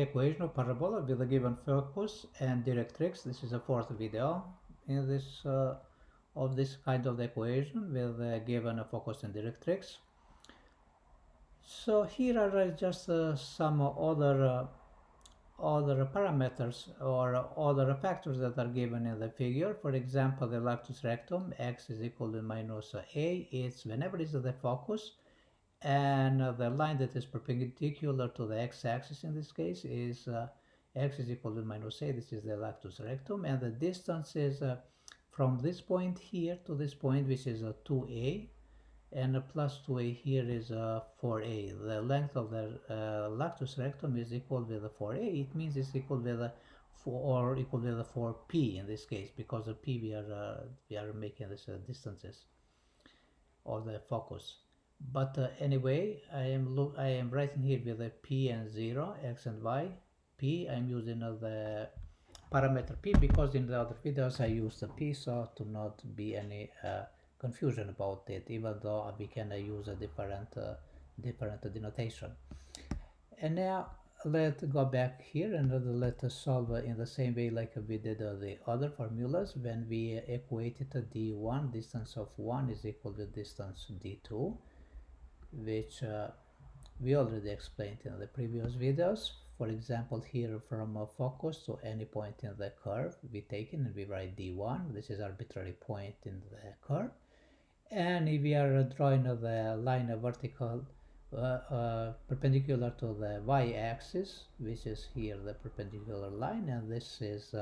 Equation of parabola with a given focus and directrix. This is the fourth video in this of this kind of equation with a given focus and directrix. So here are just some other parameters or other factors that are given in the figure. For example, the lactus rectum, x is equal to minus a. It's whenever it's the focus, and the line that is perpendicular to the x-axis in this case is x is equal to minus a. This is the lactus rectum, and the distance is from this point here to this point, which is 2a, and plus 2a here is 4a. The length of the lactus rectum is equal with the 4a. It means it's equal with the 4 or equal with the 4p in this case, because the p we are making this distances of the focus. But anyway, I am writing here with a p and 0, x and y. P, I'm using the parameter p because in the other videos I used the p, so to not be any confusion about it, even though we can use a different denotation. And now let's go back here and let us solve in the same way like we did the other formulas when we equated d1, distance of 1 is equal to distance d2, which we already explained in the previous videos. For example, here from a focus to any point in the curve we take in and we write d1. This is arbitrary point in the curve, and if we are drawing the line vertical perpendicular to the y-axis, which is here the perpendicular line, and this is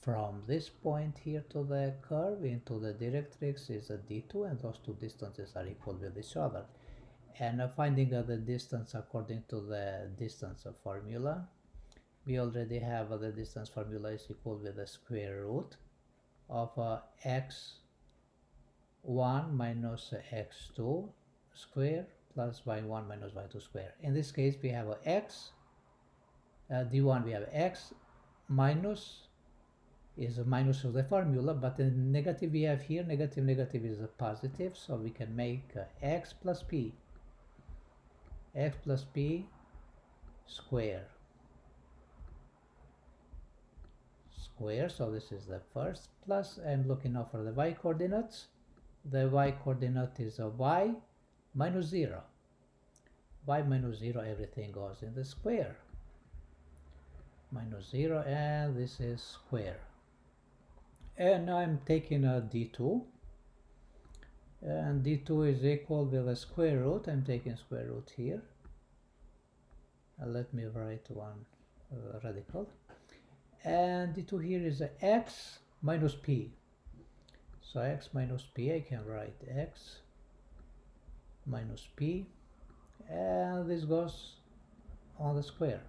from this point here to the curve into the directrix is a d2, and those two distances are equal with each other. And finding the distance according to the distance formula, we already have the distance formula is equal with the square root of x1 minus x2 square plus y1 minus y2 square. In this case we have x, d1 we have x minus is a minus of the formula, but the negative we have here, negative is a positive, so we can make x plus p square. So this is the first, plus I'm looking now for the y coordinates. The y coordinate is a y minus 0. Y minus 0, everything goes in the square. Minus 0, and this is square. And now I'm taking a d2, and d2 is equal with the square root. I'm taking square root here. Let me write one radical, and d2 here is x minus p. So x minus p, I can write x minus p, and this goes on the square,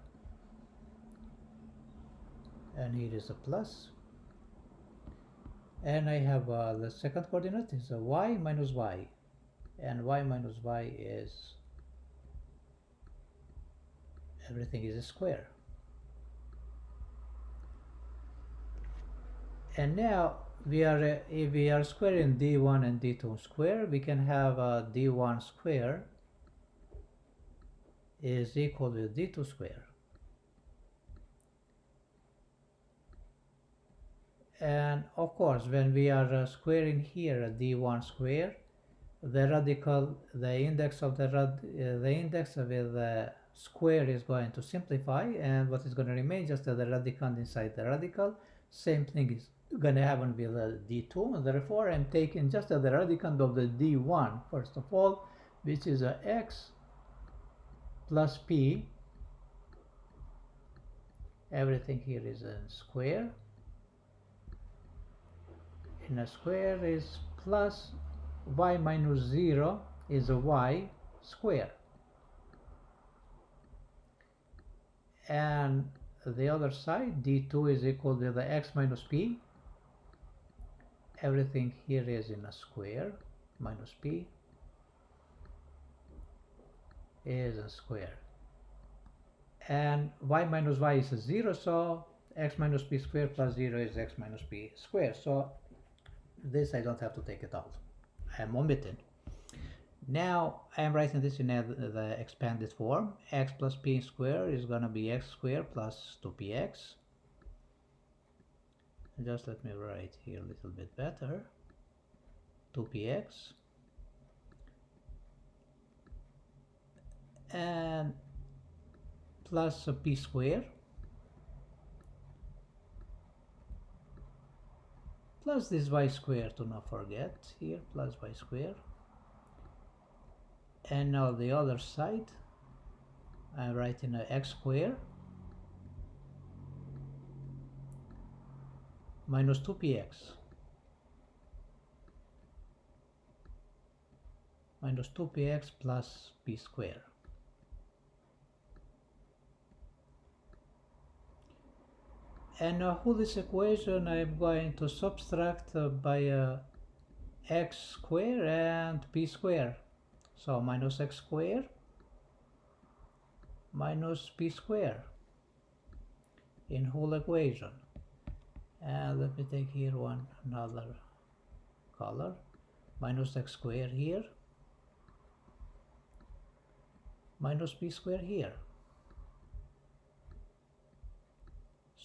and here is a plus, and I have the second coordinate is a y minus y, and y minus y is everything is a square. And now if we are squaring d1 and d2 square, we can have d1 square is equal to d2 square. And of course, when we are squaring here d1 square, the radical, the index of the index with the square is going to simplify, and what is going to remain just the radicand inside the radical. Same thing is going to happen with d2, and therefore I'm taking just the radicand of the d1 first of all, which is x plus p. Everything here is in square. In a square is plus y minus 0 is a y square, and the other side d2 is equal to the x minus p. Everything here is in a square, minus p is a square, and y minus y is a 0, so x minus p square plus 0 is x minus p square. So this I don't have to take it out, I am omitting. Now I am writing this in the expanded form. X plus p squared is gonna be x squared plus 2px. Just let me write here a little bit better. 2px and plus p squared plus this y squared, to not forget here, plus y squared. And now the other side I'm writing a x squared minus 2px minus 2px plus p squared. And now whole this equation I'm going to subtract by x squared and p squared. So minus x squared minus p squared in whole equation. And let me take here another color. Minus x squared here minus p squared here.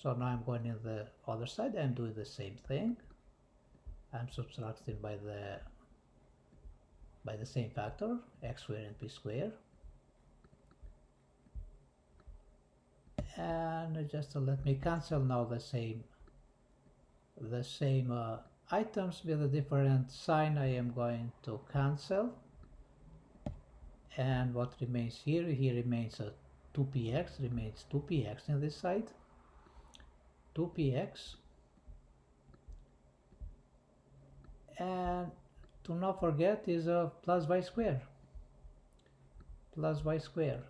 So now I'm going in the other side. I'm doing the same thing. I'm subtracting by the same factor, x squared and p squared. And just to let me cancel now the same items with a different sign. I am going to cancel. And what remains here remains 2px, remains 2px in this side. 2px. And to not forget is plus y squared. Plus y squared.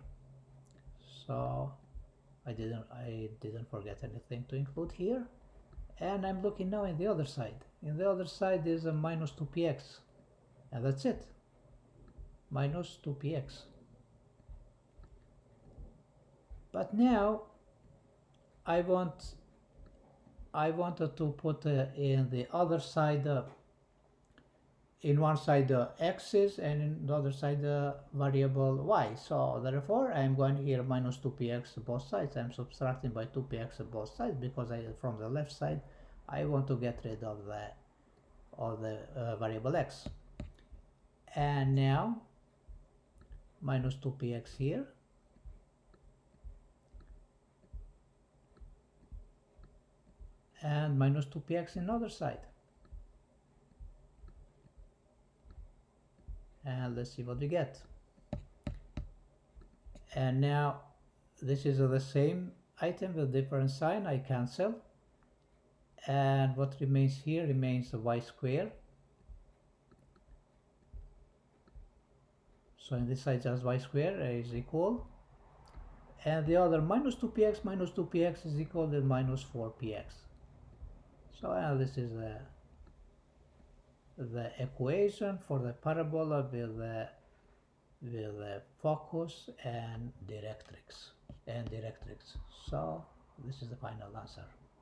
So I didn't forget anything to include here. And I'm looking now in the other side. In the other side is a minus 2px. And that's it. Minus 2px. But now I wanted to put in the other side in one side x's and in the other side variable y. So therefore I'm going here minus 2px both sides. I'm subtracting by 2px both sides because from the left side I want to get rid of the variable x. And now minus 2px here and minus 2px in the other side. And let's see what we get. And now this is the same item with different sign. I cancel. And what remains here remains a y squared. So in this side just y squared is equal. And the other minus 2px is equal to minus 4px. So this is the equation for the parabola with the focus and directrix. So this is the final answer.